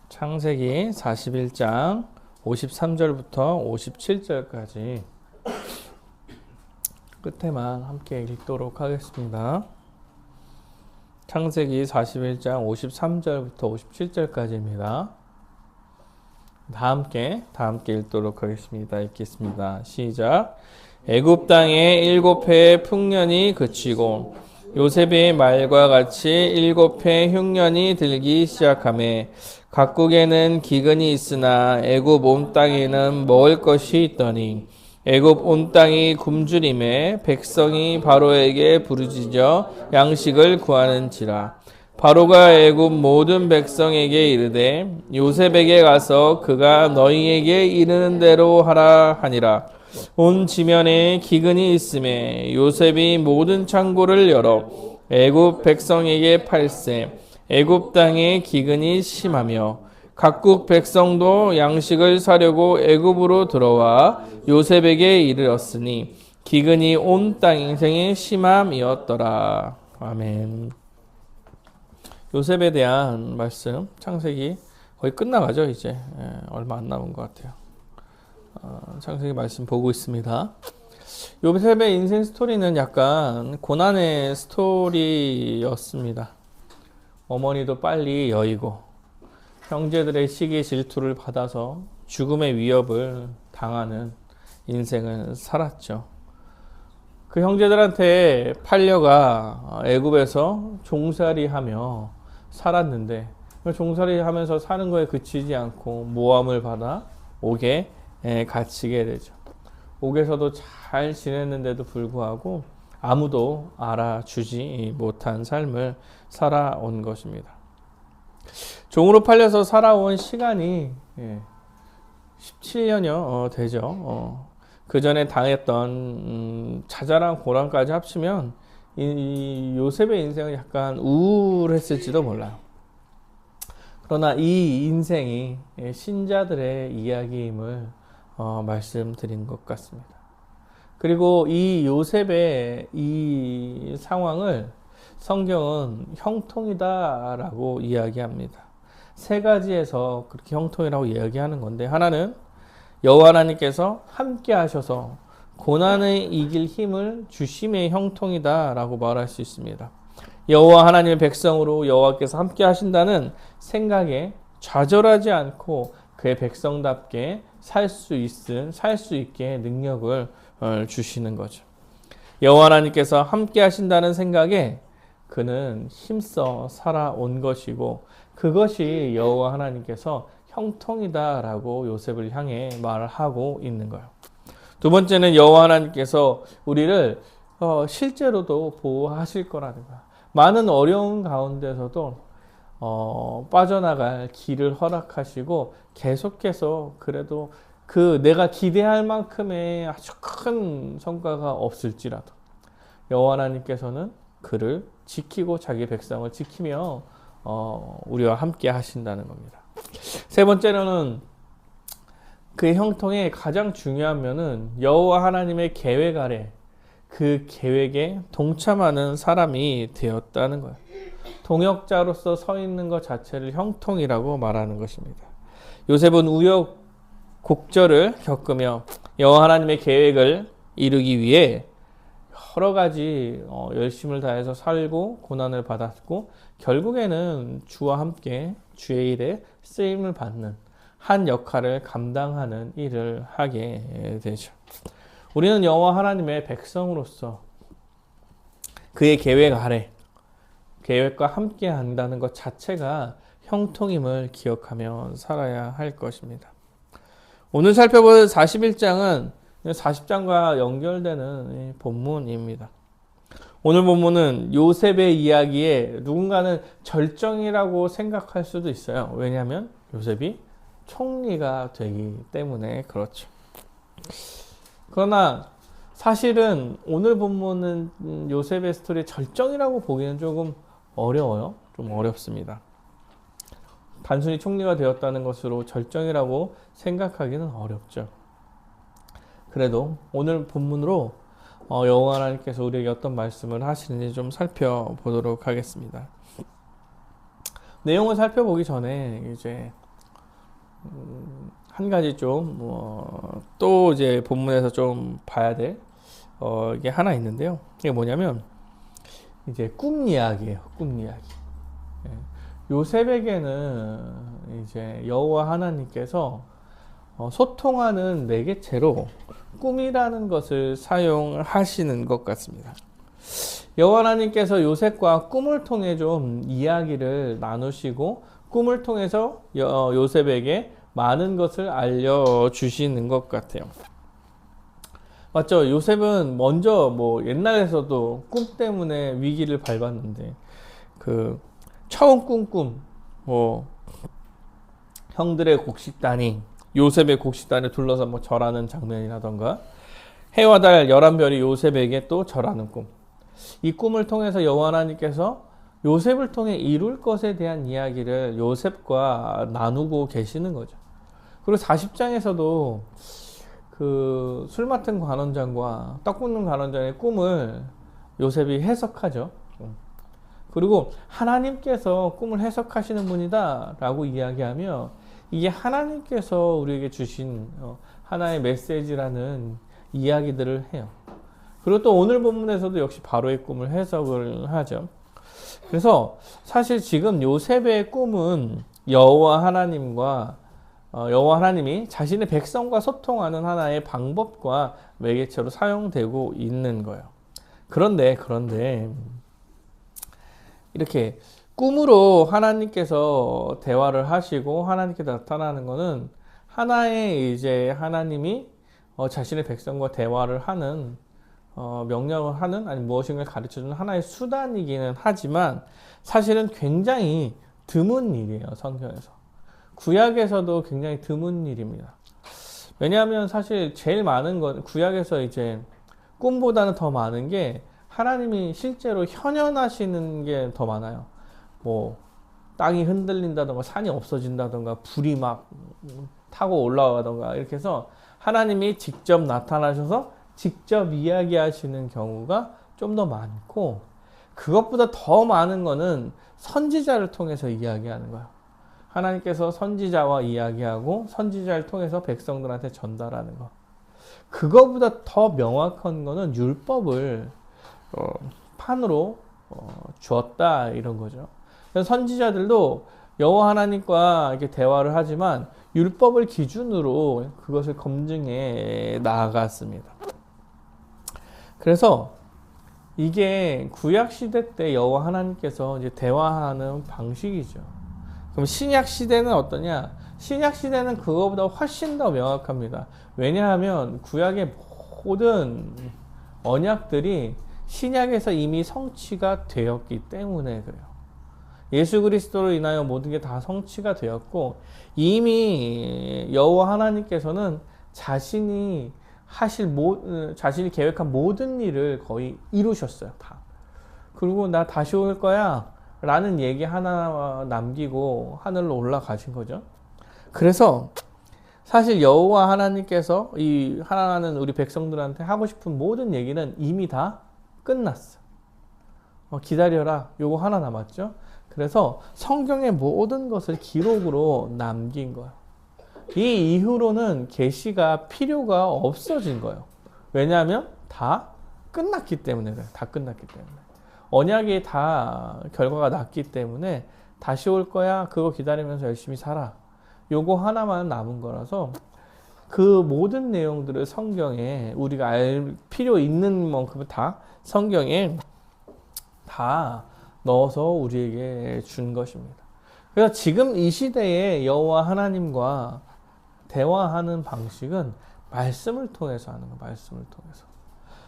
창세기 41장 53절부터 57절까지 끝에만 함께 읽도록 하겠습니다. 창세기 41장 53절부터 57절까지입니다. 다 함께 읽도록 하겠습니다. 읽겠습니다. 시작. 애굽 땅에 7해의 풍년이 그치고 요셉의 말과 같이 7해 흉년이 들기 시작하매 각국에는 기근이 있으나 애굽 온 땅에는 먹을 것이 있더니 애굽 온 땅이 굶주림에 백성이 바로에게 부르짖어 양식을 구하는지라. 바로가 애굽 모든 백성에게 이르되 요셉에게 가서 그가 너희에게 이르는 대로 하라 하니라. 온 지면에 기근이 있음에 요셉이 모든 창고를 열어 애굽 백성에게 팔세. 애굽 땅에 기근이 심하며 각국 백성도 양식을 사려고 애굽으로 들어와 요셉에게 이르렀으니 기근이 온 땅에 심함이었더라. 아멘. 요셉에 대한 말씀, 창세기 거의 끝나가죠. 이제 얼마 안 남은 것 같아요. 창세기 말씀 보고 있습니다. 요셉의 인생 스토리는 약간 고난의 스토리였습니다. 어머니도 빨리 여의고 형제들의 시기 질투를 받아서 죽음의 위협을 당하는 인생을 살았죠. 그 형제들한테 팔려가 애굽에서 종살이하며 살았는데 종살이하면서 사는 거에 그치지 않고 모함을 받아 옥에 갇히게 되죠. 옥에서도 잘 지냈는데도 불구하고 아무도 알아주지 못한 삶을 살아온 것입니다. 종으로 팔려서 살아온 시간이 17년여 되죠. 그 전에 당했던 자잘한 고난까지 합치면 이 요셉의 인생은 약간 우울했을지도 몰라요. 그러나 이 인생이 신자들의 이야기임을 말씀드린 것 같습니다. 그리고 이 요셉의 이 상황을 성경은 형통이다라고 이야기합니다. 세 가지에서 그렇게 형통이라고 이야기하는 건데, 하나는 여호와 하나님께서 함께 하셔서 고난을 이길 힘을 주심의 형통이다라고 말할 수 있습니다. 여호와 하나님의 백성으로 여호와께서 함께 하신다는 생각에 좌절하지 않고 그의 백성답게 살 수 있게 능력을 주시는 거죠. 여호와 하나님께서 함께 하신다는 생각에 그는 힘써 살아온 것이고, 그것이 여호와 하나님께서 형통이다라고 요셉을 향해 말하고 있는 거예요. 두 번째는 여호와 하나님께서 우리를 실제로도 보호하실 거라는 거야. 많은 어려운 가운데서도 빠져나갈 길을 허락하시고 계속해서 그래도 그 내가 기대할 만큼의 아주 큰 성과가 없을지라도 여호와 하나님께서는 그를 지키고 자기 백성을 지키며 우리와 함께 하신다는 겁니다. 세 번째로는 그 형통의 가장 중요한 면은 여호와 하나님의 계획 아래 그 계획에 동참하는 사람이 되었다는 거예요. 동역자로서 서 있는 것 자체를 형통이라고 말하는 것입니다. 요셉은 우여곡절을 겪으며 여호와 하나님의 계획을 이루기 위해 여러 가지 열심을 다해서 살고 고난을 받았고, 결국에는 주와 함께 주의 일에 쓰임을 받는 한 역할을 감당하는 일을 하게 되죠. 우리는 여호와 하나님의 백성으로서 그의 계획 아래 계획과 함께 한다는 것 자체가 형통임을 기억하며 살아야 할 것입니다. 오늘 살펴볼 41장은 40장과 연결되는 본문입니다. 오늘 본문은 요셉의 이야기에 누군가는 절정이라고 생각할 수도 있어요. 왜냐하면 요셉이 총리가 되기 때문에 그렇죠. 그러나 사실은 오늘 본문은 요셉의 스토리의 절정이라고 보기는 조금 어려워요. 좀 어렵습니다. 단순히 총리가 되었다는 것으로 절정이라고 생각하기는 어렵죠. 그래도 오늘 본문으로 여호와 하나님께서 우리에게 어떤 말씀을 하시는지 좀 살펴보도록 하겠습니다. 내용을 살펴보기 전에 이제 한 가지 좀 또 이제 본문에서 좀 봐야 될 이게 하나 있는데요. 이게 뭐냐면 이제 꿈 이야기예요. 꿈 이야기. 예. 요셉에게는 이제 여호와 하나님께서 소통하는 매개체로 꿈이라는 것을 사용하시는 것 같습니다. 여호와 하나님께서 요셉과 꿈을 통해 좀 이야기를 나누시고 꿈을 통해서 요셉에게 많은 것을 알려주시는 것 같아요. 맞죠? 요셉은 먼저 옛날에서도 꿈 때문에 위기를 밟았는데 처음 꾼 꿈, 형들의 곡식단이 요셉의 곡식단에 둘러서 절하는 장면이라던가 해와 달 11별이 요셉에게 또 절하는 꿈. 이 꿈을 통해서 여호와 하나님께서 요셉을 통해 이룰 것에 대한 이야기를 요셉과 나누고 계시는 거죠. 그리고 40장에서도 술 맡은 관원장과 떡 굽는 관원장의 꿈을 요셉이 해석하죠. 그리고 하나님께서 꿈을 해석하시는 분이다 라고 이야기하며 이게 하나님께서 우리에게 주신 하나의 메시지라는 이야기들을 해요. 그리고 또 오늘 본문에서도 역시 바로의 꿈을 해석을 하죠. 그래서 사실 지금 요셉의 꿈은 여호와 하나님이 자신의 백성과 소통하는 하나의 방법과 매개체로 사용되고 있는 거예요. 그런데 이렇게 꿈으로 하나님께서 대화를 하시고 하나님께 나타나는 것은 하나의 이제 하나님이 자신의 백성과 대화를 하는 명령을 하는 아니 무엇인가를 가르쳐주는 하나의 수단이기는 하지만 사실은 굉장히 드문 일이에요. 성경에서. 구약에서도 굉장히 드문 일입니다. 왜냐하면 사실 제일 많은 건 구약에서 이제 꿈보다는 더 많은 게 하나님이 실제로 현현하시는 게 더 많아요. 땅이 흔들린다던가 산이 없어진다던가 불이 막 타고 올라가던가 이렇게 해서 하나님이 직접 나타나셔서 직접 이야기하시는 경우가 좀 더 많고 그것보다 더 많은 거는 선지자를 통해서 이야기하는 거예요. 하나님께서 선지자와 이야기하고 선지자를 통해서 백성들한테 전달하는 거. 그거보다 더 명확한 거는 율법을 판으로 주었다 이런 거죠. 그래서 선지자들도 여호와 하나님과 이렇게 대화를 하지만 율법을 기준으로 그것을 검증해 나아갔습니다. 그래서 이게 구약 시대 때 여호와 하나님께서 이제 대화하는 방식이죠. 그럼 신약 시대는 어떠냐? 신약 시대는 그거보다 훨씬 더 명확합니다. 왜냐하면 구약의 모든 언약들이 신약에서 이미 성취가 되었기 때문에 그래요. 예수 그리스도로 인하여 모든 게 다 성취가 되었고 이미 여호와 하나님께서는 자신이 계획한 모든 일을 거의 이루셨어요. 다. 그리고 나 다시 올 거야 라는 얘기 하나 남기고 하늘로 올라가신 거죠. 그래서 사실 여호와 하나님께서 이 하나는 우리 백성들한테 하고 싶은 모든 얘기는 이미 다 끝났어. 기다려라. 요거 하나 남았죠. 그래서 성경의 모든 것을 기록으로 남긴 거예요. 이 이후로는 계시가 필요가 없어진 거예요. 왜냐하면 다 끝났기 때문에 그래요. 다 끝났기 때문에. 언약이 다 결과가 났기 때문에 다시 올 거야. 그거 기다리면서 열심히 살아. 요거 하나만 남은 거라서 그 모든 내용들을 성경에 우리가 알 필요 있는 만큼은 다 성경에 다 넣어서 우리에게 준 것입니다. 그래서 지금 이 시대에 여호와 하나님과 대화하는 방식은 말씀을 통해서 하는 거예요. 말씀을 통해서.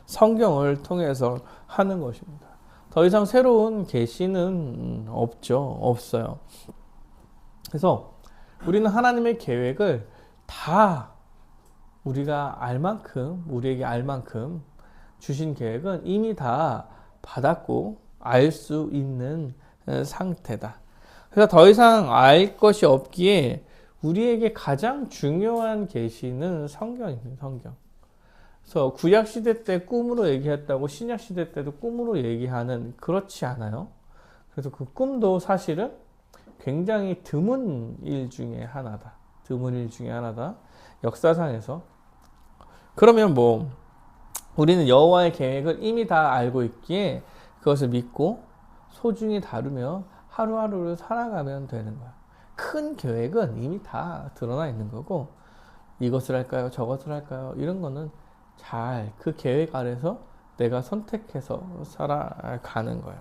성경을 통해서 하는 것입니다. 더 이상 새로운 계시는 없어요. 그래서 우리는 하나님의 계획을 다 우리가 우리에게 알 만큼 주신 계획은 이미 다 받았고 알 수 있는 상태다. 그래서 더 이상 알 것이 없기에 우리에게 가장 중요한 계시는 성경입니다. 성경. 그래서 구약 시대 때 꿈으로 얘기했다고 신약 시대 때도 꿈으로 얘기하는 그렇지 않아요. 그래서 그 꿈도 사실은 굉장히 드문 일 중에 하나다. 드문 일 중에 하나다. 역사상에서. 그러면 뭐 우리는 여호와의 계획을 이미 다 알고 있기에 그것을 믿고 소중히 다루며 하루하루를 살아가면 되는 거야. 큰 계획은 이미 다 드러나 있는 거고, 이것을 할까요? 저것을 할까요? 이런 거는 잘 그 계획 아래서 내가 선택해서 살아가는 거예요.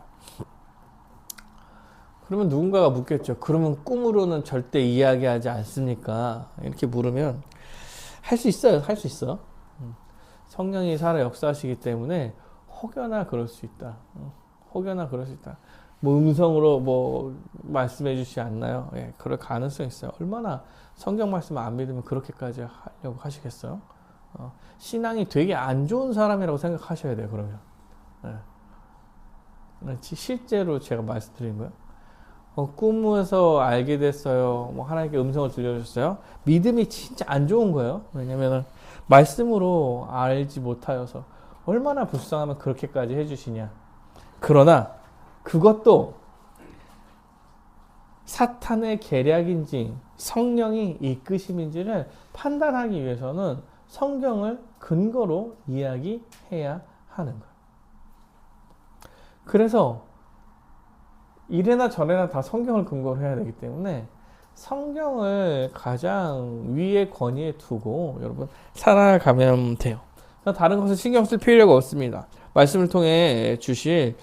그러면 누군가가 묻겠죠. 그러면 꿈으로는 절대 이야기하지 않습니까? 이렇게 물으면 할 수 있어요. 할 수 있어. 성령이 살아 역사하시기 때문에 혹여나 그럴 수 있다. 혹여나 그럴 수 있다. 뭐 음성으로 뭐 말씀해 주시지 않나요? 예, 그럴 가능성이 있어요. 얼마나 성경 말씀을 안 믿으면 그렇게까지 하려고 하시겠어요? 신앙이 되게 안 좋은 사람이라고 생각하셔야 돼요. 그러면. 예. 실제로 제가 말씀드린 거예요. 꿈에서 알게 됐어요. 뭐 하나님께 음성을 들려주셨어요. 믿음이 진짜 안 좋은 거예요. 왜냐면 말씀으로 알지 못하여서 얼마나 불쌍하면 그렇게까지 해주시냐. 그러나 그것도 사탄의 계략인지 성령이 이끄심인지를 판단하기 위해서는 성경을 근거로 이야기해야 하는 거예요. 그래서 이래나 저래나 다 성경을 근거로 해야 되기 때문에 성경을 가장 위의 권위에 두고 여러분 살아가면 돼요. 다른 것을 신경 쓸 필요가 없습니다. 말씀을 통해 주실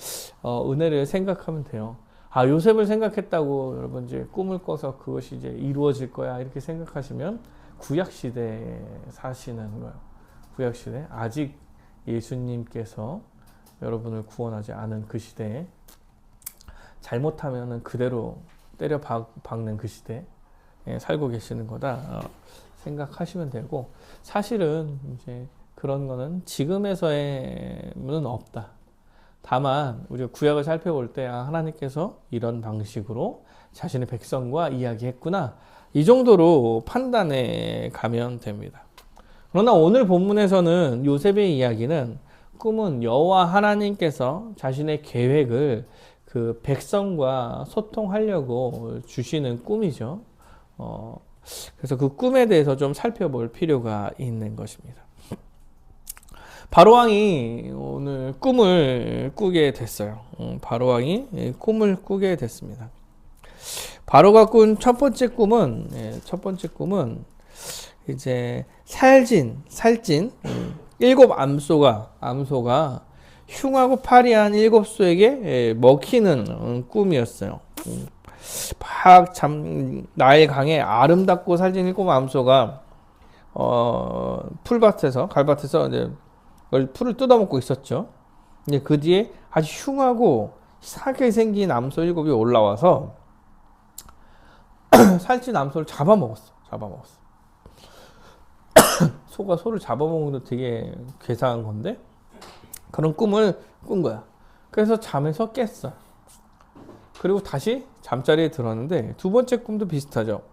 은혜를 생각하면 돼요. 아, 요셉을 생각했다고 여러분 이제 꿈을 꿔서 그것이 이제 이루어질 거야 이렇게 생각하시면 구약 시대에 사시는 거예요. 구약 시대, 아직 예수님께서 여러분을 구원하지 않은 그 시대에, 잘못하면은 그대로 때려 박는 그 시대에 살고 계시는 거다 생각하시면 되고, 사실은 이제 그런 거는 지금에서는 없다. 다만 우리가 구약을 살펴볼 때 하나님께서 이런 방식으로 자신의 백성과 이야기했구나, 이 정도로 판단해 가면 됩니다. 그러나 오늘 본문에서는 요셉의 이야기는 꿈은 여호와 하나님께서 자신의 계획을 그 백성과 소통하려고 주시는 꿈이죠. 그래서 그 꿈에 대해서 좀 살펴볼 필요가 있는 것입니다. 바로왕이 오늘 꿈을 꾸게 됐어요. 바로왕이 꿈을 꾸게 됐습니다. 바로가 꾼 첫 번째 꿈은 이제 살찐 일곱 암소가 흉하고 파리한 일곱 소에게 먹히는 꿈이었어요. 나일강에 아름답고 살찐 일곱 암소가 갈밭에서 이제 풀을 뜯어먹고 있었죠. 이제 그 뒤에 아주 흉하고 사게 생긴 암소 일곱이 올라와서 살찐 암소를 잡아먹었어. 소가 소를 잡아먹는 것도 되게 괴상한 건데 그런 꿈을 꾼 거야. 그래서 잠에서 깼어. 그리고 다시 잠자리에 들었는데 두 번째 꿈도 비슷하죠.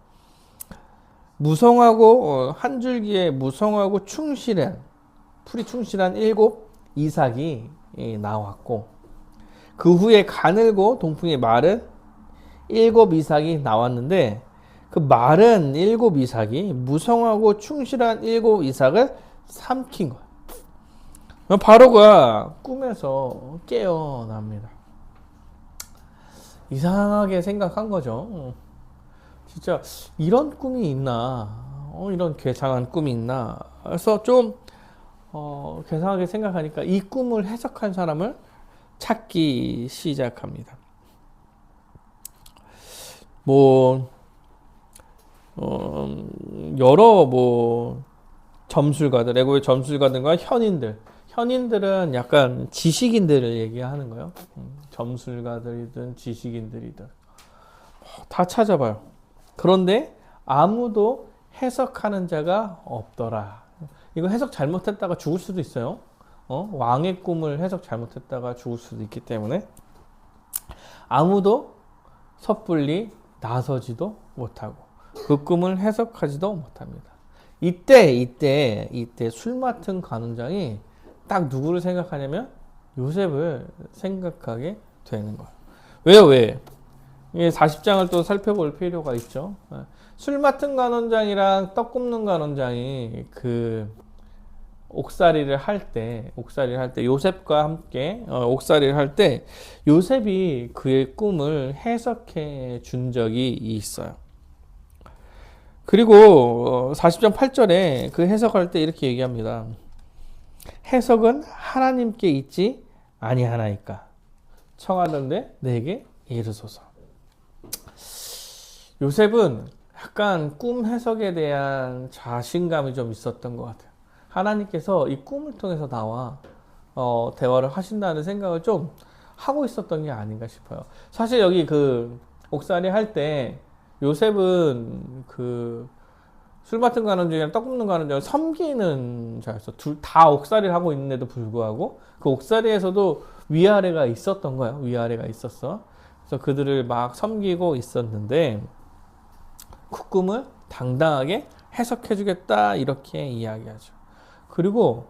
무성하고 한 줄기에 무성하고 풀이 충실한 일곱 이삭이 나왔고, 그 후에 가늘고 동풍이 마른 일곱 이삭이 나왔는데, 그 마른 일곱 이삭이 무성하고 충실한 일곱 이삭을 삼킨 거야. 바로가 꿈에서 깨어납니다. 이상하게 생각한 거죠. 진짜 이런 꿈이 있나? 이런 괴상한 꿈이 있나? 그래서 좀 괴상하게 생각하니까 이 꿈을 해석한 사람을 찾기 시작합니다. 여러 점술가들, 애고의 점술가들과 현인들은 약간 지식인들을 얘기하는 거예요. 점술가들이든 지식인들이든 다 찾아봐요. 그런데 아무도 해석하는 자가 없더라. 이거 해석 잘못했다가 죽을 수도 있어요. 왕의 꿈을 해석 잘못했다가 죽을 수도 있기 때문에 아무도 섣불리 나서지도 못하고 그 꿈을 해석하지도 못합니다. 이때 술 맡은 관원장이 딱 누구를 생각하냐면 요셉을 생각하게 되는 거예요. 왜요? 예, 40장을 또 살펴볼 필요가 있죠. 술 맡은 간원장이랑 떡 굽는 간원장이 그 옥살이를 할 때 요셉과 함께 옥살이를 할 때 요셉이 그의 꿈을 해석해 준 적이 있어요. 그리고 40장 8절에 그 해석할 때 이렇게 얘기합니다. 해석은 하나님께 있지 아니하나이까 청하던대 내게 이르소서. 요셉은 약간 꿈 해석에 대한 자신감이 좀 있었던 것 같아요. 하나님께서 이 꿈을 통해서 나와 대화를 하신다는 생각을 좀 하고 있었던 게 아닌가 싶어요. 사실 여기 그 옥살이 할 때 요셉은 그 술 맡은 간원장이랑 떡 굽는 간원장을 섬기는 자였어. 둘 다 옥살이를 하고 있는데도 불구하고 그 옥살이에서도 위아래가 있었던 거예요. 위아래가 있었어. 그래서 그들을 막 섬기고 있었는데 그 꿈을 당당하게 해석해 주겠다 이렇게 이야기하죠. 그리고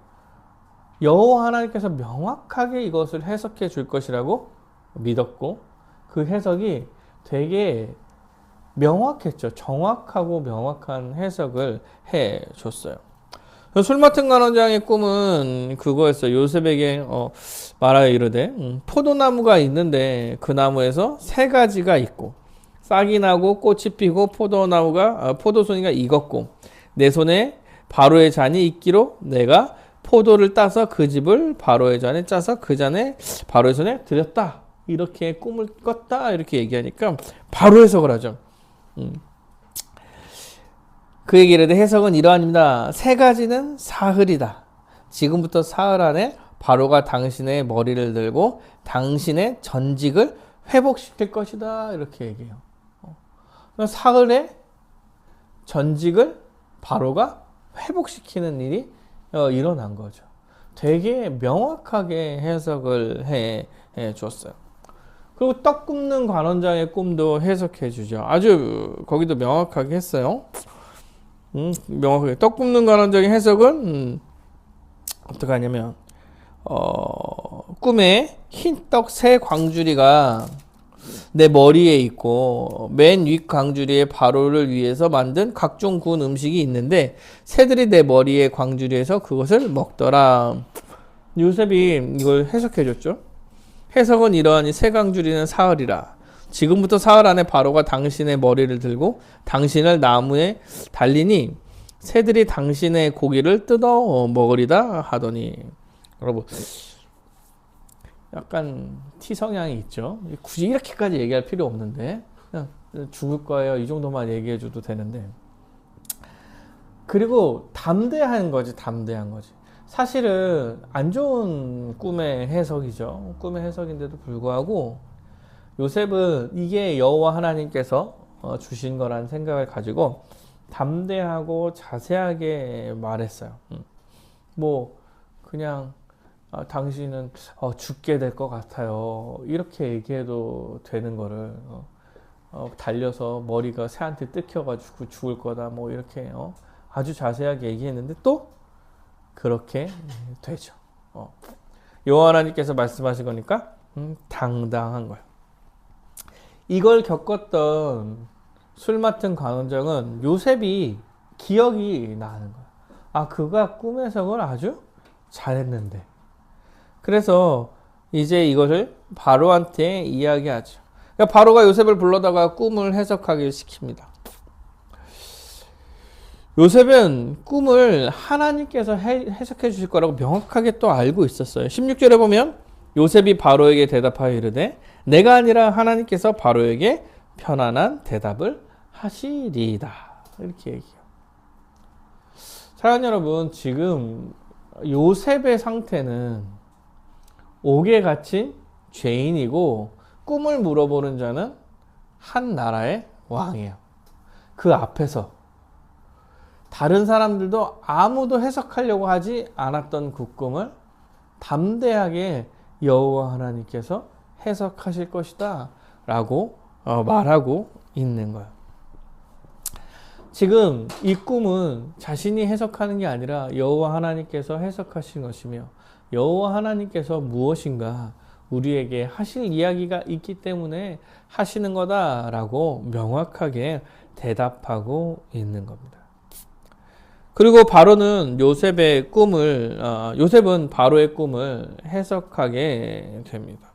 여호와 하나님께서 명확하게 이것을 해석해 줄 것이라고 믿었고 그 해석이 되게 명확했죠. 정확하고 명확한 해석을 해 줬어요. 술 맡은 간원장의 꿈은 그거였어요. 요셉에게 말하여 이르되 포도나무가 있는데 그 나무에서 세 가지가 있고 싹이 나고 꽃이 피고 포도송이가 익었고 내 손에 바로의 잔이 있기로 내가 포도를 따서 그 집을 바로의 잔에 짜서 그 잔에 바로의 손에 드렸다. 이렇게 꿈을 꿨다. 이렇게 얘기하니까 바로 해석을 하죠. 그 얘기를 해도 해석은 이러합니다. 세 가지는 사흘이다. 지금부터 사흘 안에 바로가 당신의 머리를 들고 당신의 전직을 회복시킬 것이다. 이렇게 얘기해요. 사흘에 전직을 바로가 회복시키는 일이 일어난 거죠. 되게 명확하게 해석을 해 줬어요. 그리고 떡 굽는 관원장의 꿈도 해석해 주죠. 아주 거기도 명확하게 했어요. 명확하게 떡 굽는 관원장의 해석은 어떻게 하냐면 꿈에 흰 떡 세 광주리가 내 머리에 있고 맨 윗 광주리에 바로를 위해서 만든 각종 구운 음식이 있는데 새들이 내 머리에 광주리에서 그것을 먹더라. 요셉이 이걸 해석해 줬죠. 해석은 이러하니 새 광주리는 사흘이라. 지금부터 사흘 안에 바로가 당신의 머리를 들고 당신을 나무에 달리니 새들이 당신의 고기를 뜯어 먹으리다 하더니. 여러분 약간 T 성향이 있죠. 굳이 이렇게까지 얘기할 필요 없는데 그냥 죽을 거예요 이 정도만 얘기해 줘도 되는데. 그리고 담대한 거지. 사실은 안 좋은 꿈의 해석이죠. 꿈의 해석인데도 불구하고 요셉은 이게 여호와 하나님께서 주신 거라는 생각을 가지고 담대하고 자세하게 말했어요. 뭐 그냥 당신은 죽게 될 것 같아요. 이렇게 얘기해도 되는 거를 달려서 머리가 새한테 뜯겨가지고 죽을 거다. 뭐 이렇게 아주 자세하게 얘기했는데 또 그렇게 되죠. 여호와 하나님께서 말씀하신 거니까 당당한 거예요. 이걸 겪었던 술 맡은 관원장은 요셉이 기억이 나는 거예요. 아, 그가 꿈 해석을 아주 잘했는데. 그래서 이제 이것을 바로한테 이야기하죠. 그러니까 바로가 요셉을 불러다가 꿈을 해석하길 시킵니다. 요셉은 꿈을 하나님께서 해석해 주실 거라고 명확하게 또 알고 있었어요. 16절에 보면 요셉이 바로에게 대답하여 이르되 내가 아니라 하나님께서 바로에게 편안한 대답을 하시리이다. 이렇게 얘기해요. 사랑하는 여러분, 지금 요셉의 상태는 옥에 갇힌 죄인이고 꿈을 물어보는 자는 한 나라의 왕이에요. 그 앞에서 다른 사람들도 아무도 해석하려고 하지 않았던 그 꿈을 담대하게 여호와 하나님께서 해석하실 것이다 라고 말하고 있는 거예요. 지금 이 꿈은 자신이 해석하는 게 아니라 여호와 하나님께서 해석하신 것이며 여호와 하나님께서 무엇인가 우리에게 하실 이야기가 있기 때문에 하시는 거다라고 명확하게 대답하고 있는 겁니다. 그리고 바로는 요셉은 바로의 꿈을 해석하게 됩니다.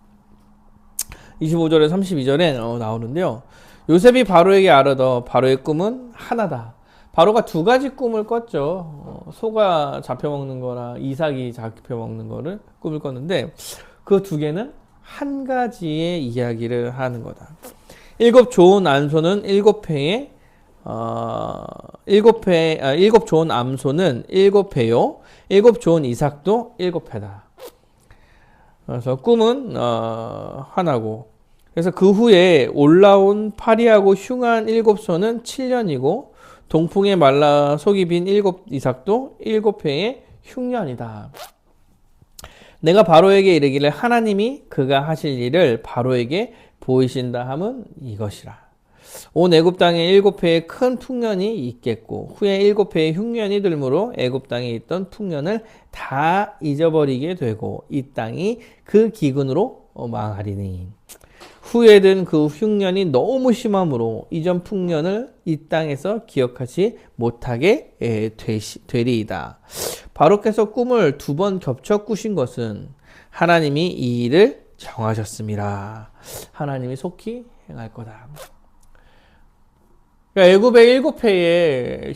25절에 32절에 나오는데요. 요셉이 바로에게 아뢰더 바로의 꿈은 하나다. 바로가 두 가지 꿈을 꿨죠. 소가 잡혀먹는 거나 이삭이 잡혀먹는 거를 꿈을 꿨는데 그 두 개는 한 가지의 이야기를 하는 거다. 일곱 좋은 암소는 일곱 좋은 암소는 7회요. 일곱 좋은 이삭도 7회다. 그래서 꿈은 하나고, 그래서 그 후에 올라온 파리하고 흉한 7소는 7년이고 동풍에 말라 속이 빈 7이삭도 7회의 흉년이다. 내가 바로에게 이르기를 하나님이 그가 하실 일을 바로에게 보이신다 함은 이것이라. 온 애굽 땅에 7회의 큰 풍년이 있겠고 후에 7회의 흉년이 들므로 애굽 땅에 있던 풍년을 다 잊어버리게 되고 이 땅이 그 기근으로 망하리니 후에 든 그 흉년이 너무 심함으로 이전 풍년을 이 땅에서 기억하지 못하게 되리이다. 바로께서 꿈을 2번 겹쳐 꾸신 것은 하나님이 이 일을 정하셨습니다. 하나님이 속히 행할 거다. 그러니까 애굽의 7회의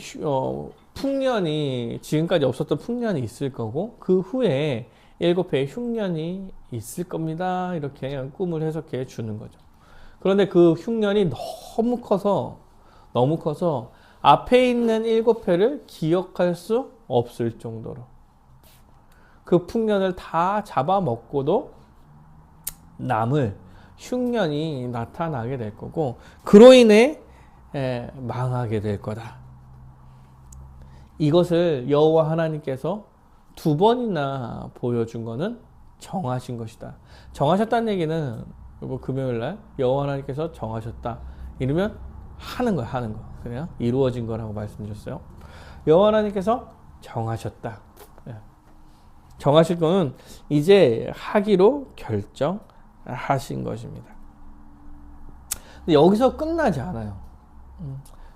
풍년이 지금까지 없었던 풍년이 있을 거고 그 후에 7회의 흉년이 있을 겁니다. 이렇게 그냥 꿈을 해석해 주는 거죠. 그런데 그 흉년이 너무 커서 앞에 있는 7회를 기억할 수 없을 정도로 그 풍년을 다 잡아먹고도 남을 흉년이 나타나게 될 거고 그로 인해 망하게 될 거다. 이것을 여호와 하나님께서 2번이나 보여준 것은 정하신 것이다. 정하셨다는 얘기는 금요일날 여호와 하나님께서 정하셨다. 이러면 하는 거야, 하는 거. 그냥 이루어진 거라고 말씀드렸어요. 여호와 하나님께서 정하셨다. 정하실 거는 이제 하기로 결정하신 것입니다. 근데 여기서 끝나지 않아요.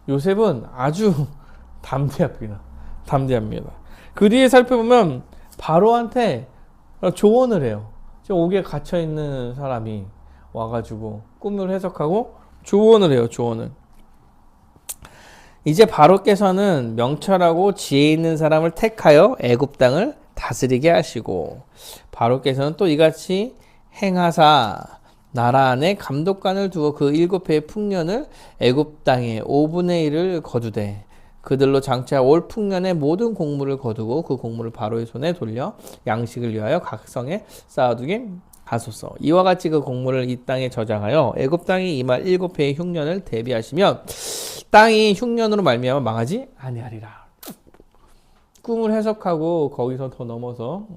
요셉은 아주 담대합니다. 그 뒤에 살펴보면 바로한테 조언을 해요. 지금 옥에 갇혀 있는 사람이 와가지고 꿈을 해석하고 조언을 해요. 조언을. 이제 바로께서는 명철하고 지혜 있는 사람을 택하여 애굽 땅을 다스리게 하시고 바로께서는 또 이같이 행하사 나라 안에 감독관을 두어 그 7회의 풍년을 애굽 땅에 5분의 1을 거두되 그들로 장차 올 풍년의 모든 곡물을 거두고 그 곡물을 바로의 손에 돌려 양식을 위하여 각 성에 쌓아두게 하소서. 이와 같이 그 곡물을 이 땅에 저장하여 애굽 땅이 임할 7회의 흉년을 대비하시면 땅이 흉년으로 말미암아 망하지 아니하리라. 꿈을 해석하고 거기서 더 넘어서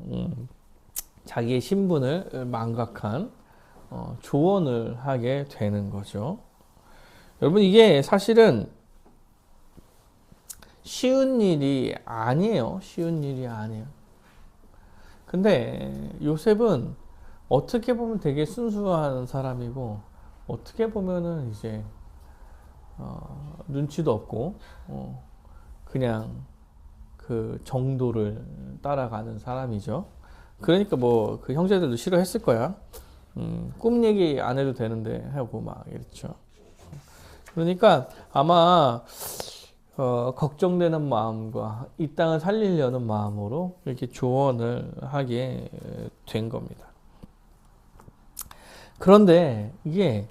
자기의 신분을 망각한 조언을 하게 되는 거죠. 여러분 이게 사실은 쉬운 일이 아니에요. 근데 요셉은 어떻게 보면 되게 순수한 사람이고 어떻게 보면은 이제 눈치도 없고 그냥 그 정도를 따라가는 사람이죠. 그러니까 뭐 그 형제들도 싫어했을 거야. 꿈 얘기 안 해도 되는데 하고 막 이랬죠. 그러니까 아마 걱정되는 마음과 이 땅을 살리려는 마음으로 이렇게 조언을 하게 된 겁니다. 그런데 이게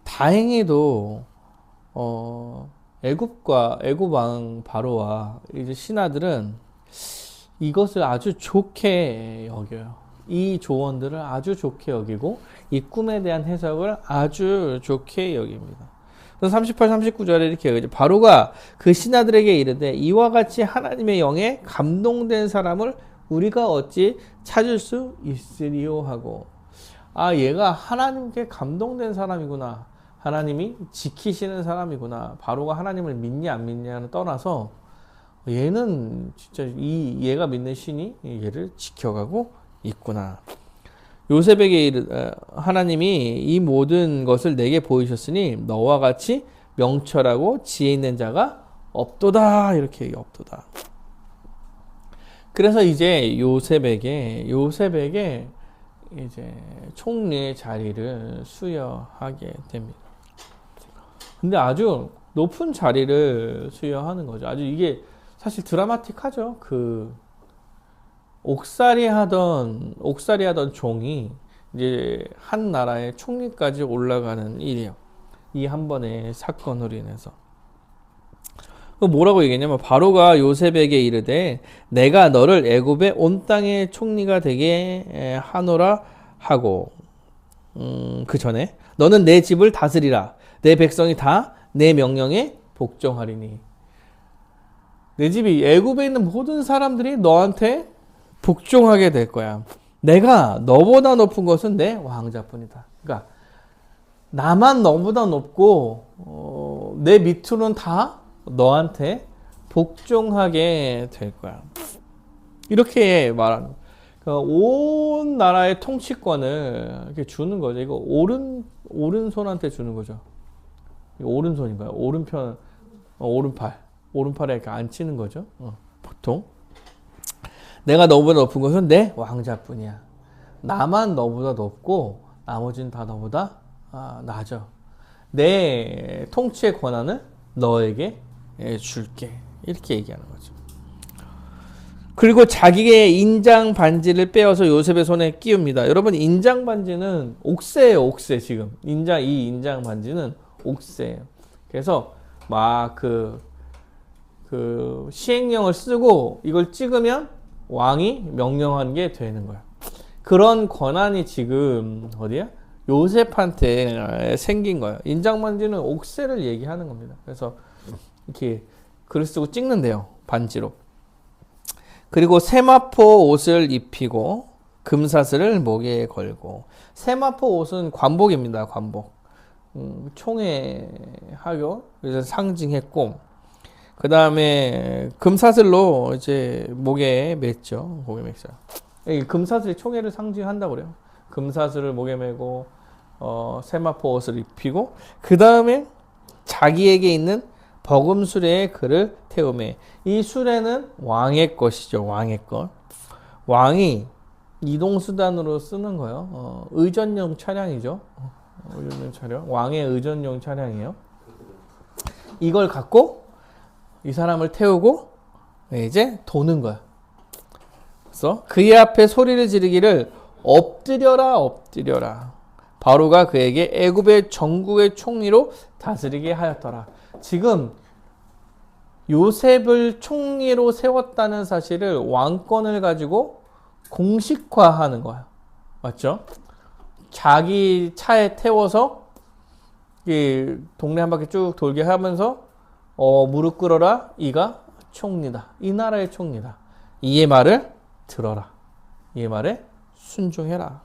다행히도 애굽 왕 바로와 이제 신하들은 이것을 아주 좋게 여겨요. 이 조언들을 아주 좋게 여기고 이 꿈에 대한 해석을 아주 좋게 여깁니다. 38, 39절에 이렇게 얘기하죠. 바로가 그 신하들에게 이르되 이와 같이 하나님의 영에 감동된 사람을 우리가 어찌 찾을 수 있으리요 하고 얘가 하나님께 감동된 사람이구나. 하나님이 지키시는 사람이구나. 바로가 하나님을 믿냐 안 믿냐는 떠나서 얘는 진짜 얘가 믿는 신이 얘를 지켜가고 있구나. 하나님이 이 모든 것을 내게 보이셨으니 너와 같이 명철하고 지혜 있는 자가 없도다. 이렇게 얘기 없도다. 그래서 이제 요셉에게 이제 총리의 자리를 수여하게 됩니다. 근데 아주 높은 자리를 수여하는 거죠. 아주 이게 사실 드라마틱하죠. 그 옥살이 하던 종이 이제 한 나라의 총리까지 올라가는 일이에요. 이 한 번의 사건으로 인해서. 뭐라고 얘기했냐면 바로가 요셉에게 이르되 내가 너를 애굽의 온 땅의 총리가 되게 하노라 하고 그 전에 너는 내 집을 다스리라. 내 백성이 다 내 명령에 복종하리니. 내 집이 애굽에 있는 모든 사람들이 너한테 복종하게 될 거야. 내가 너보다 높은 것은 내 왕자뿐이다. 그러니까 나만 너보다 높고 내 밑으로는 다 너한테 복종하게 될 거야. 이렇게 말하는 거야. 그러니까 온 나라의 통치권을 이렇게 주는 거죠. 이거 오른손한테 주는 거죠. 오른손인가요? 오른팔에 이렇게 앉히는 거죠. 보통. 내가 너보다 높은 것은 내 왕자뿐이야. 나만 너보다 높고 나머지는 다 너보다 낮아. 내 통치의 권한을 너에게 줄게. 이렇게 얘기하는 거죠. 그리고 자기의 인장 반지를 빼어서 요셉의 손에 끼웁니다. 여러분 인장 반지는 옥새예요. 옥새 지금. 이 인장 반지는 옥새예요. 그래서 막 그 시행령을 쓰고 이걸 찍으면 왕이 명령한 게 되는 거야. 그런 권한이 지금 어디야? 요셉한테 생긴 거예요. 인장 반지는 옥새를 얘기하는 겁니다. 그래서 이렇게 글을 쓰고 찍는데요. 반지로. 그리고 세마포 옷을 입히고 금사슬을 목에 걸고. 세마포 옷은 관복입니다. 관복. 총의 하교. 그래서 상징했고 그 다음에 금사슬로 이제 목에 맸죠. 목에 맸어요. 금사슬이 총애를 상징한다고 그래요. 금사슬을 목에 메고 세마포 옷을 입히고 그 다음에 자기에게 있는 버금수레에 그를 태우매. 이 수레는 왕의 것이죠. 왕의 것. 왕이 이동수단으로 쓰는 거예요. 의전용 차량이죠. 의전용 차량. 왕의 의전용 차량이에요. 이걸 갖고 이 사람을 태우고 이제 도는 거야. 그래서 그의 앞에 소리를 지르기를 엎드려라 엎드려라. 바로가 그에게 애굽의 전국의 총리로 다스리게 하였더라. 지금 요셉을 총리로 세웠다는 사실을 왕권을 가지고 공식화하는 거야. 맞죠? 자기 차에 태워서 동네 한 바퀴 쭉 돌게 하면서 무릎 꿇어라. 이가 총리다. 이 나라의 총리다. 이의 말을 들어라. 이의 말에 순종해라.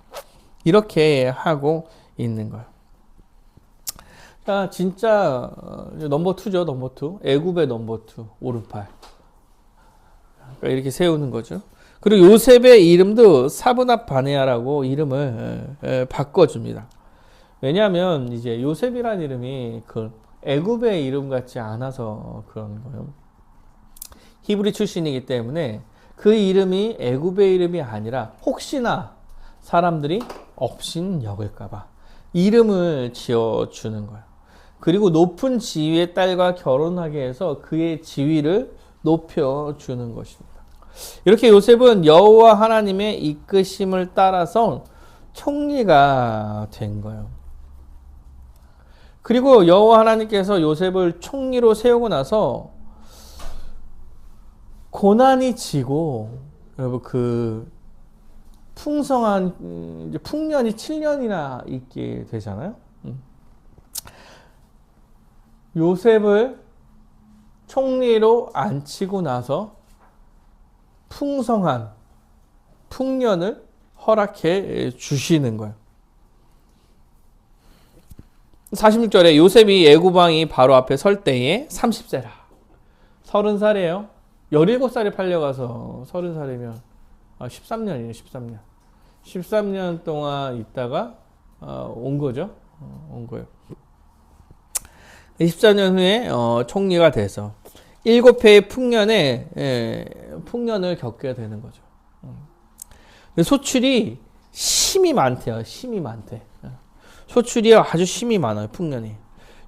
이렇게 하고 있는 거야. 자, 진짜 넘버 2죠. 넘버 2. 애굽의 넘버 2. 오른팔. 그러니까 이렇게 세우는 거죠. 그리고 요셉의 이름도 사브낫 바네아라고 이름을 바꿔줍니다. 왜냐하면 이제 요셉이라는 이름이 그 애굽의 이름 같지 않아서 그런 거예요. 히브리 출신이기 때문에 그 이름이 애굽의 이름이 아니라 혹시나 사람들이 업신 여길까봐 이름을 지어주는 거예요. 그리고 높은 지위의 딸과 결혼하게 해서 그의 지위를 높여주는 것입니다. 이렇게 요셉은 여호와 하나님의 이끄심을 따라서 총리가 된 거예요. 그리고 여호와 하나님께서 요셉을 총리로 세우고 나서 고난이 지고 여러분 그 풍성한 풍년이 7년이나 있게 되잖아요. 요셉을 총리로 앉히고 나서 풍성한 풍년을 허락해 주시는 거예요. 46절에 요셉이 애굽 왕이 바로 앞에 설 때에 30세라. 30살이에요. 17살에 팔려가서 30살이면 13년이에요. 13년. 13년 동안 있다가 온 거죠. 온 거예요. 14년 후에 총리가 돼서 7회의 풍년을 겪게 되는 거죠. 소출이 심이 많대요. 심이 많대. 소출이 아주 심이 많아요. 풍년이.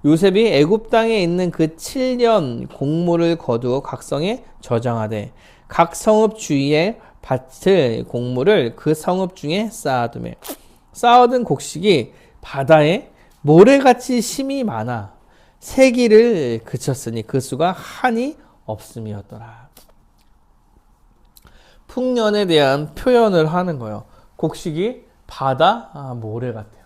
요셉이 애굽 땅에 있는 그 7년 곡물을 거두어 각 성에 저장하되 각 성읍 주위에 밭을 곡물을 그 성읍 중에 쌓아두매 쌓아둔 곡식이 바다에 모래같이 심이 많아 세기를 그쳤으니 그 수가 한이 없음이었더라. 풍년에 대한 표현을 하는 거예요. 곡식이 바다 모래 같아요.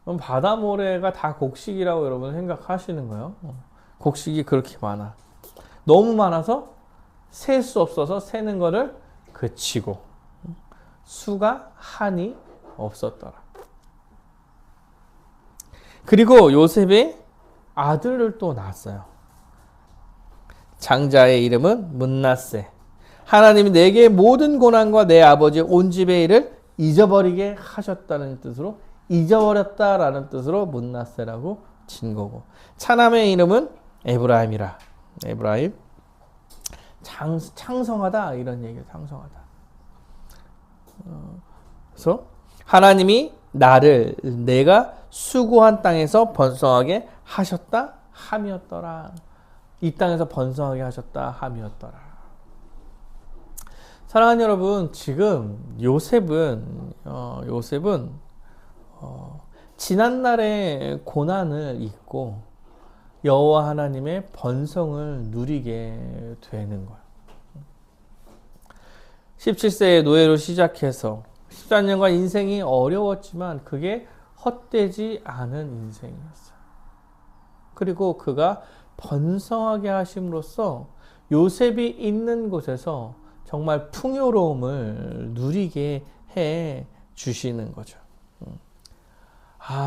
그럼 바다 모래가 다 곡식이라고 여러분 생각하시는 거예요. 곡식이 그렇게 많아. 너무 많아서 셀 수 없어서 세는 거를 그치고 수가 한이 없었더라. 그리고 요셉이 아들을 또 낳았어요. 장자의 이름은 문낫세. 하나님이 내게 모든 고난과 내 아버지 온 집의 일을 잊어버리게 하셨다는 뜻으로 잊어버렸다라는 뜻으로 문낫세라고 진 거고, 차남의 이름은 에브라임이라. 에브라임 창성하다 이런 얘기예요. 창성하다. 그래서 하나님이 나를 내가 수고한 땅에서 번성하게 하셨다 함이었더라. 이 땅에서 번성하게 하셨다 함이었더라. 사랑하는 여러분, 지금 요셉은 지난날의 고난을 잊고 여호와 하나님의 번성을 누리게 되는 거예요. 17세의 노예로 시작해서 14년간 인생이 어려웠지만 그게 헛되지 않은 인생이었어요. 그리고 그가 번성하게 하심으로써 요셉이 있는 곳에서 정말 풍요로움을 누리게 해 주시는 거죠.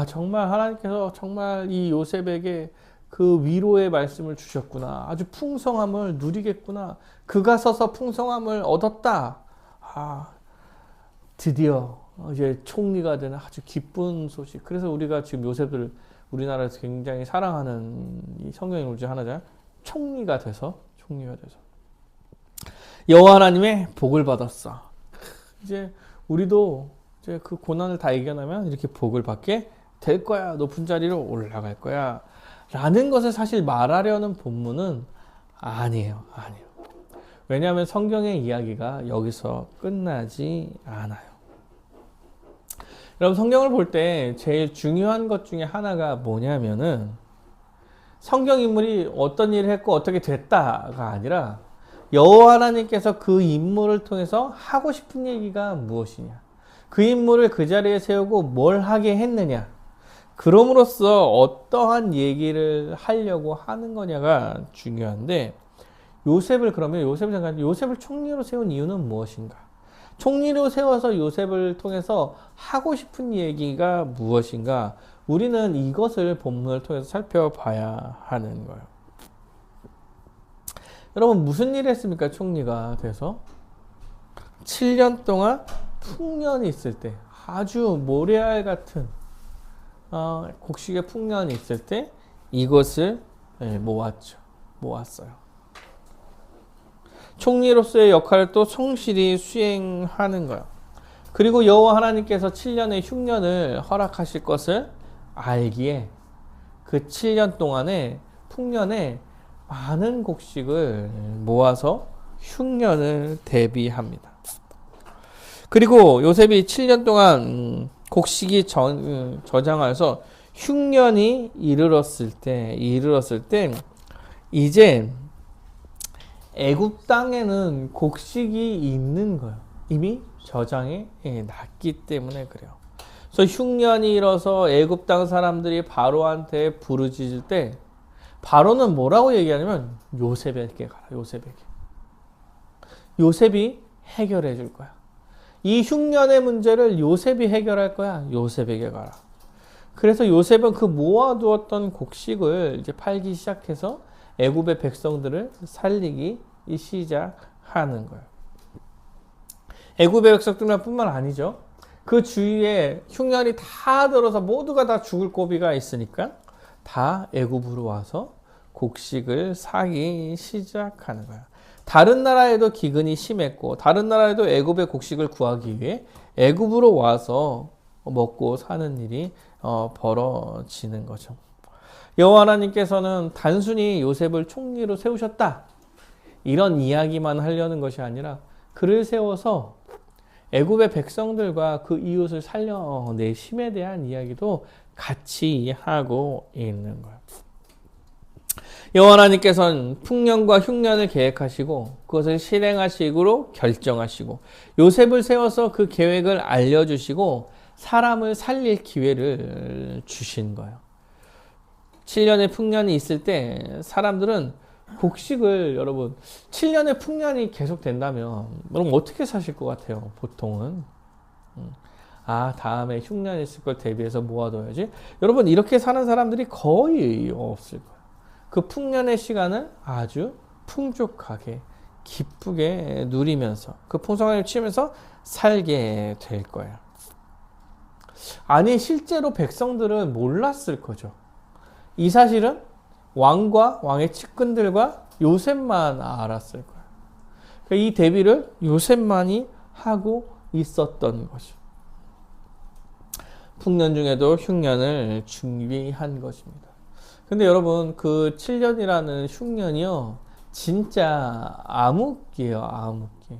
정말 하나님께서 정말 이 요셉에게 그 위로의 말씀을 주셨구나. 아주 풍성함을 누리겠구나. 그가 서서 풍성함을 얻었다. 드디어 이제 총리가 되는 아주 기쁜 소식. 그래서 우리가 지금 요셉을 우리나라에서 굉장히 사랑하는 이 성경 인물 중 하나잖아요. 총리가 돼서 여호와 하나님의 복을 받았어. 이제 우리도 이제 그 고난을 다 이겨내면 이렇게 복을 받게 될 거야. 높은 자리로 올라갈 거야. 라는 것을 사실 말하려는 본문은 아니에요. 왜냐하면 성경의 이야기가 여기서 끝나지 않아요. 여러분, 성경을 볼 때 제일 중요한 것 중에 하나가 뭐냐면은 성경 인물이 어떤 일을 했고 어떻게 됐다가 아니라 여호와 하나님께서 그 인물을 통해서 하고 싶은 얘기가 무엇이냐, 그 인물을 그 자리에 세우고 뭘 하게 했느냐, 그럼으로써 어떠한 얘기를 하려고 하는 거냐가 중요한데, 요셉을 생각하면 요셉을 총리로 세운 이유는 무엇인가? 총리로 세워서 요셉을 통해서 하고 싶은 얘기가 무엇인가? 우리는 이것을 본문을 통해서 살펴봐야 하는 거예요. 여러분, 무슨 일을 했습니까? 총리가 돼서 7년 동안 풍년이 있을 때, 아주 모래알 같은 곡식의 풍년이 있을 때 이것을 모았어요. 총리로서의 역할을 또 성실히 수행하는 거예요. 그리고 여호와 하나님께서 7년의 흉년을 허락하실 것을 알기에 그 7년 동안의 풍년에 많은 곡식을 모아서 흉년을 대비합니다. 그리고 요셉이 7년 동안 곡식이 저장하여서 흉년이 이르렀을 때 이제 애굽 땅에는 곡식이 있는 거예요. 이미 저장해 놨기 때문에 그래요. 그래서 흉년이 일어서 애굽 땅 사람들이 바로한테 부르짖을 때 바로는 뭐라고 얘기하냐면 요셉에게 가라. 요셉이 해결해 줄 거야. 이 흉년의 문제를 요셉이 해결할 거야. 요셉에게 가라. 그래서 요셉은 그 모아두었던 곡식을 이제 팔기 시작해서 애굽의 백성들을 살리기 시작하는 거예요. 애굽의 백성들만 뿐만 아니죠. 그 주위에 흉년이 다 들어서 모두가 다 죽을 고비가 있으니까 다 애굽으로 와서 곡식을 사기 시작하는 거야. 다른 나라에도 기근이 심했고 다른 나라에도 애굽의 곡식을 구하기 위해 애굽으로 와서 먹고 사는 일이 벌어지는 거죠. 여호와 하나님께서는 단순히 요셉을 총리로 세우셨다 이런 이야기만 하려는 것이 아니라 그를 세워서 애굽의 백성들과 그 이웃을 살려내심에 대한 이야기도 같이 하고 있는 거예요. 여호와 하나님께서는 풍년과 흉년을 계획하시고 그것을 실행하시기로 결정하시고 요셉을 세워서 그 계획을 알려주시고 사람을 살릴 기회를 주신 거예요. 7년의 풍년이 있을 때 사람들은 곡식을 여러분 7년의 풍년이 계속 된다면 여러분 어떻게 사실 것 같아요? 보통은 다음에 흉년이 있을 걸 대비해서 모아둬야지. 여러분 이렇게 사는 사람들이 거의 없을 거예요. 그 풍년의 시간을 아주 풍족하게 기쁘게 누리면서 그 풍성함을 취하면서 살게 될 거예요. 아니 실제로 백성들은 몰랐을 거죠. 이 사실은 왕과 왕의 측근들과 요셉만 알았을 거예요. 그러니까 이 대비를 요셉만이 하고 있었던 거죠. 풍년 중에도 흉년을 준비한 것입니다. 근데 여러분 그 7년이라는 흉년이요 진짜 암흑기예요. 암흑기.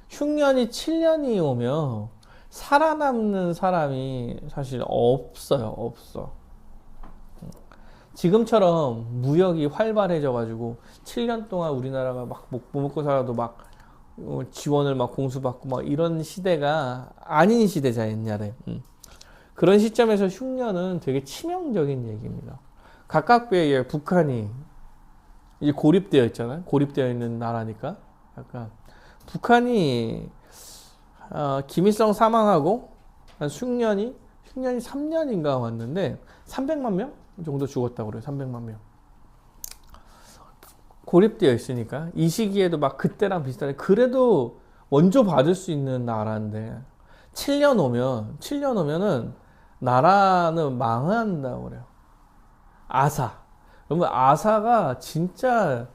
흉년이 7년이 오면 살아남는 사람이 사실 없어요. 없어. 지금처럼 무역이 활발해져 가지고 7년 동안 우리나라가 막 못 먹고 살아도 막 지원을 막 공수받고 막 이런 시대가 아닌 시대자 옛날에. 그런 시점에서 흉년은 되게 치명적인 얘기입니다. 가깝게 북한이 이제 고립되어 있잖아요. 고립되어 있는 나라니까. 약간 북한이 김일성 사망하고 한 흉년이 3년인가 왔는데 300만 명 정도 죽었다고 그래요. 300만 명. 고립되어 있으니까 이 시기에도 막 그때랑 비슷하게 그래도 먼저 받을 수 있는 나라인데 7년 오면은 나라는 망한다고 그래요. 아사. 여러분 아사가 진짜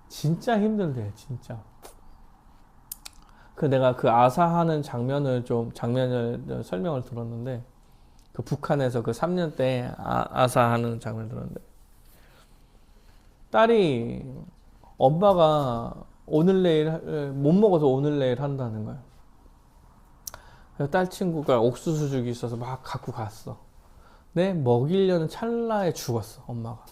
힘들대요. 진짜. 내가 그 아사하는 장면을 설명을 들었는데 그 북한에서 그 3년 때 아사하는 장면을 들었는데 딸이 엄마가 오늘 내일 못 먹어서 오늘 내일 한다는 거예요. 그래서 딸 친구가 옥수수죽이 있어서 막 갖고 갔어. 근데 먹이려는 찰나에 죽었어, 엄마가.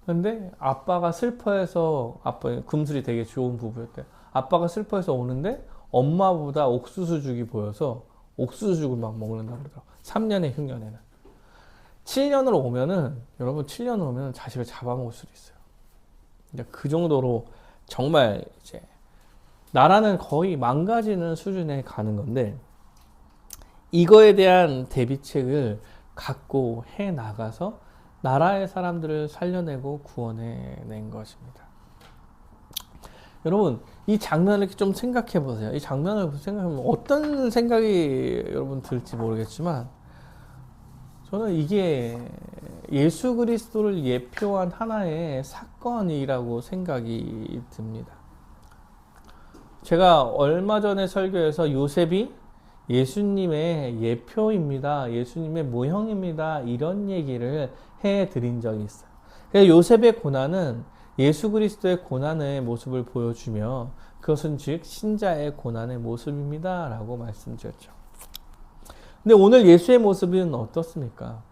근데 아빠가 슬퍼해서, 아빠 금술이 되게 좋은 부부였대. 아빠가 슬퍼해서 오는데 엄마보다 옥수수죽이 보여서 옥수수죽을 막 먹는다고 그러더라고. 3년의 흉년에는. 7년으로 오면은, 여러분 7년으로 오면 자식을 잡아먹을 수도 있어요. 그 정도로 정말 이제 나라는 거의 망가지는 수준에 가는 건데 이거에 대한 대비책을 갖고 해 나가서 나라의 사람들을 살려내고 구원해낸 것입니다. 여러분 이 장면을 좀 생각해 보세요. 이 장면을 생각하면 어떤 생각이 여러분 들지 모르겠지만 저는 이게 예수 그리스도를 예표한 하나의 사건이라고 생각이 듭니다. 제가 얼마 전에 설교에서 요셉이 예수님의 예표입니다. 예수님의 모형입니다. 이런 얘기를 해드린 적이 있어요. 그래서 요셉의 고난은 예수 그리스도의 고난의 모습을 보여주며 그것은 즉 신자의 고난의 모습입니다. 라고 말씀드렸죠. 근데 오늘 예수의 모습은 어떻습니까?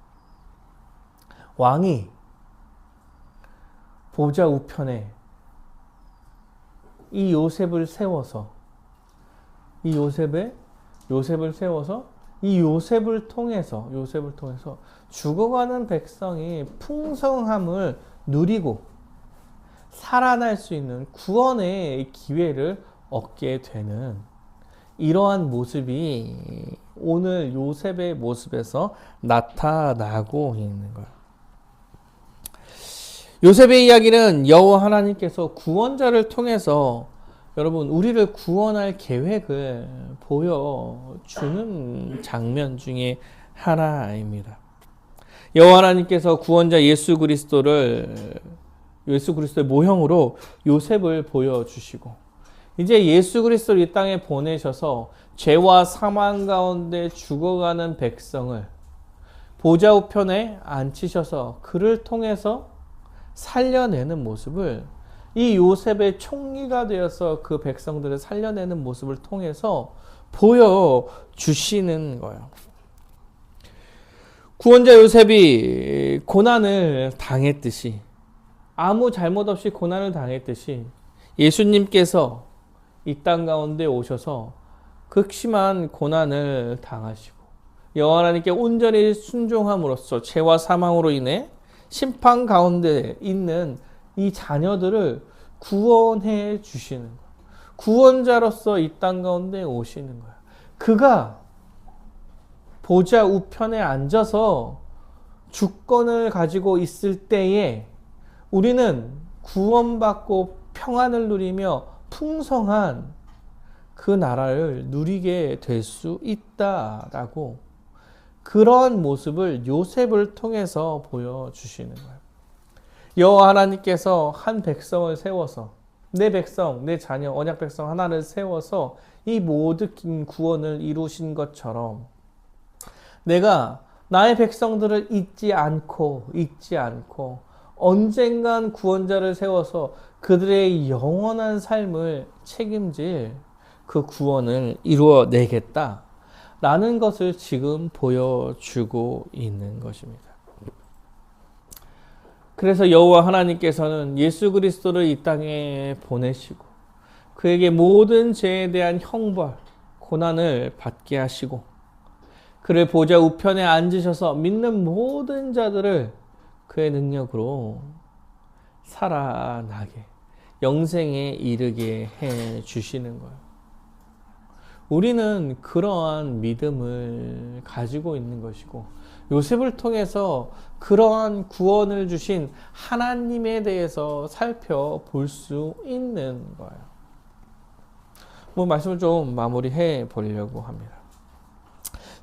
왕이 보좌 우편에 이 요셉을 세워서 이 요셉을 통해서 죽어가는 백성이 풍성함을 누리고 살아날 수 있는 구원의 기회를 얻게 되는 이러한 모습이 오늘 요셉의 모습에서 나타나고 있는 거예요. 요셉의 이야기는 여호와 하나님께서 구원자를 통해서 여러분 우리를 구원할 계획을 보여주는 장면 중에 하나입니다. 여호와 하나님께서 구원자 예수 그리스도의 모형으로 요셉을 보여주시고 이제 예수 그리스도를 이 땅에 보내셔서 죄와 사망 가운데 죽어가는 백성을 보좌 우편에 앉히셔서 그를 통해서 살려내는 모습을 이 요셉의 총리가 되어서 그 백성들을 살려내는 모습을 통해서 보여주시는 거예요. 구원자 요셉이 고난을 당했듯이 아무 잘못 없이 고난을 당했듯이 예수님께서 이 땅 가운데 오셔서 극심한 고난을 당하시고 여호와 하나님께 온전히 순종함으로써 죄와 사망으로 인해 심판 가운데 있는 이 자녀들을 구원해 주시는 거예요. 구원자로서 이 땅 가운데 오시는 거예요. 그가 보좌 우편에 앉아서 주권을 가지고 있을 때에 우리는 구원받고 평안을 누리며 풍성한 그 나라를 누리게 될 수 있다라고 그런 모습을 요셉을 통해서 보여주시는 거예요. 여호와 하나님께서 한 백성을 세워서 내 백성, 내 자녀, 언약 백성 하나를 세워서 이 모든 구원을 이루신 것처럼 내가 나의 백성들을 잊지 않고 언젠간 구원자를 세워서 그들의 영원한 삶을 책임질 그 구원을 이루어내겠다 라는 것을 지금 보여주고 있는 것입니다. 그래서 여호와 하나님께서는 예수 그리스도를 이 땅에 보내시고 그에게 모든 죄에 대한 형벌, 고난을 받게 하시고 그를 보좌 우편에 앉으셔서 믿는 모든 자들을 그의 능력으로 살아나게 영생에 이르게 해 주시는 거예요. 우리는 그러한 믿음을 가지고 있는 것이고 요셉을 통해서 그러한 구원을 주신 하나님에 대해서 살펴볼 수 있는 거예요. 말씀을 좀 마무리해 보려고 합니다.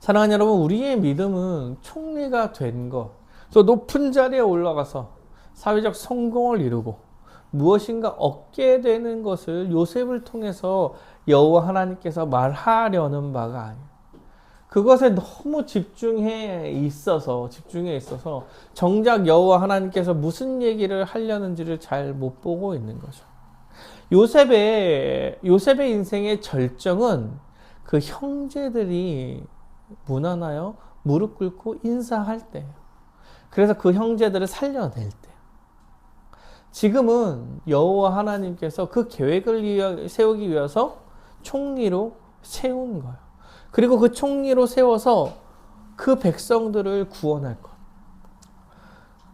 사랑하는 여러분, 우리의 믿음은 총리가 된 것, 또 높은 자리에 올라가서 사회적 성공을 이루고 무엇인가 얻게 되는 것을 요셉을 통해서 여호와 하나님께서 말하려는 바가 아니에요. 그것에 너무 집중해 있어서 정작 여호와 하나님께서 무슨 얘기를 하려는지를 잘 못 보고 있는 거죠. 요셉의 인생의 절정은 그 형제들이 무난하여 무릎 꿇고 인사할 때, 그래서 그 형제들을 살려낼 때, 지금은 여호와 하나님께서 그 계획을 세우기 위해서 총리로 세운 거예요. 그리고 그 총리로 세워서 그 백성들을 구원할 것.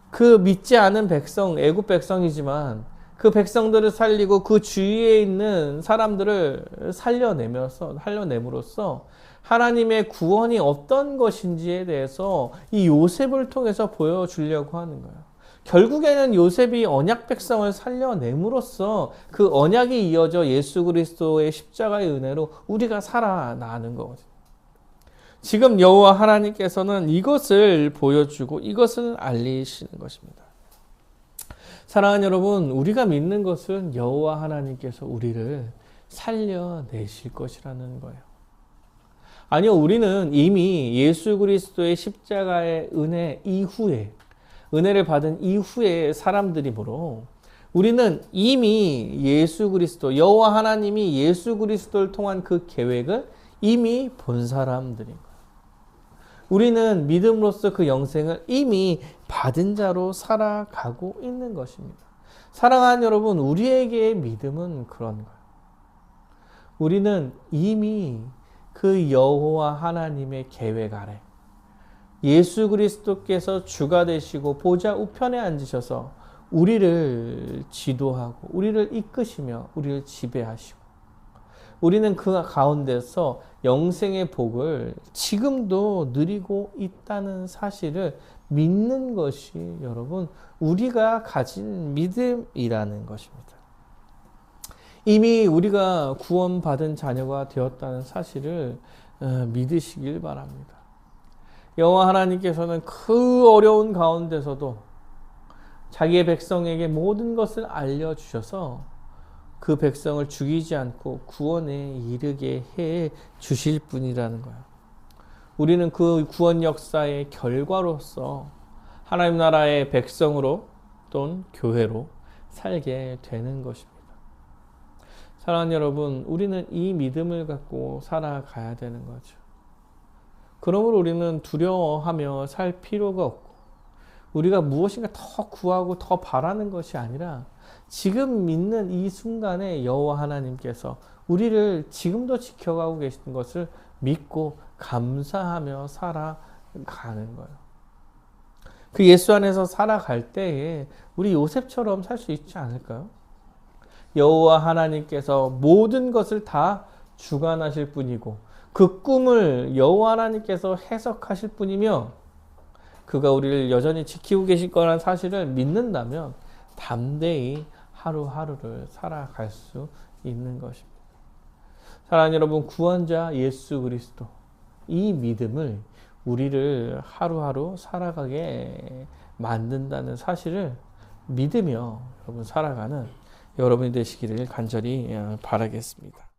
그 믿지 않은 백성, 애굽 백성이지만 그 백성들을 살리고 그 주위에 있는 사람들을 살려냄으로써 하나님의 구원이 어떤 것인지에 대해서 이 요셉을 통해서 보여주려고 하는 거예요. 결국에는 요셉이 언약 백성을 살려냄으로써 그 언약이 이어져 예수 그리스도의 십자가의 은혜로 우리가 살아나는 거거든요. 지금 여호와 하나님께서는 이것을 보여주고 이것을 알리시는 것입니다. 사랑하는 여러분, 우리가 믿는 것은 여호와 하나님께서 우리를 살려내실 것이라는 거예요. 아니요, 우리는 이미 예수 그리스도의 십자가의 은혜를 받은 이후에 사람들이므로 우리는 이미 예수 그리스도, 여호와 하나님이 예수 그리스도를 통한 그 계획을 이미 본 사람들인 거예요. 우리는 믿음으로써 그 영생을 이미 받은 자로 살아가고 있는 것입니다. 사랑하는 여러분, 우리에게의 믿음은 그런 거예요. 우리는 이미 그 여호와 하나님의 계획 아래 예수 그리스도께서 주가 되시고 보좌 우편에 앉으셔서 우리를 지도하고 우리를 이끄시며 우리를 지배하시고 우리는 그 가운데서 영생의 복을 지금도 누리고 있다는 사실을 믿는 것이 여러분 우리가 가진 믿음이라는 것입니다. 이미 우리가 구원받은 자녀가 되었다는 사실을 믿으시길 바랍니다. 여호와 하나님께서는 그 어려운 가운데서도 자기의 백성에게 모든 것을 알려주셔서 그 백성을 죽이지 않고 구원에 이르게 해 주실 분이라는 거예요. 우리는 그 구원 역사의 결과로서 하나님 나라의 백성으로 또는 교회로 살게 되는 것입니다. 사랑하는 여러분, 우리는 이 믿음을 갖고 살아가야 되는 거죠. 그러므로 우리는 두려워하며 살 필요가 없고 우리가 무엇인가 더 구하고 더 바라는 것이 아니라 지금 믿는 이 순간에 여호와 하나님께서 우리를 지금도 지켜가고 계시는 것을 믿고 감사하며 살아가는 거예요. 그 예수 안에서 살아갈 때에 우리 요셉처럼 살 수 있지 않을까요? 여호와 하나님께서 모든 것을 다 주관하실 분이고 그 꿈을 여호와 하나님께서 해석하실 분이며 그가 우리를 여전히 지키고 계실 거라는 사실을 믿는다면 담대히 하루하루를 살아갈 수 있는 것입니다. 사랑하는 여러분, 구원자 예수 그리스도 이 믿음을 우리를 하루하루 살아가게 만든다는 사실을 믿으며 여러분 살아가는 여러분이 되시기를 간절히 바라겠습니다.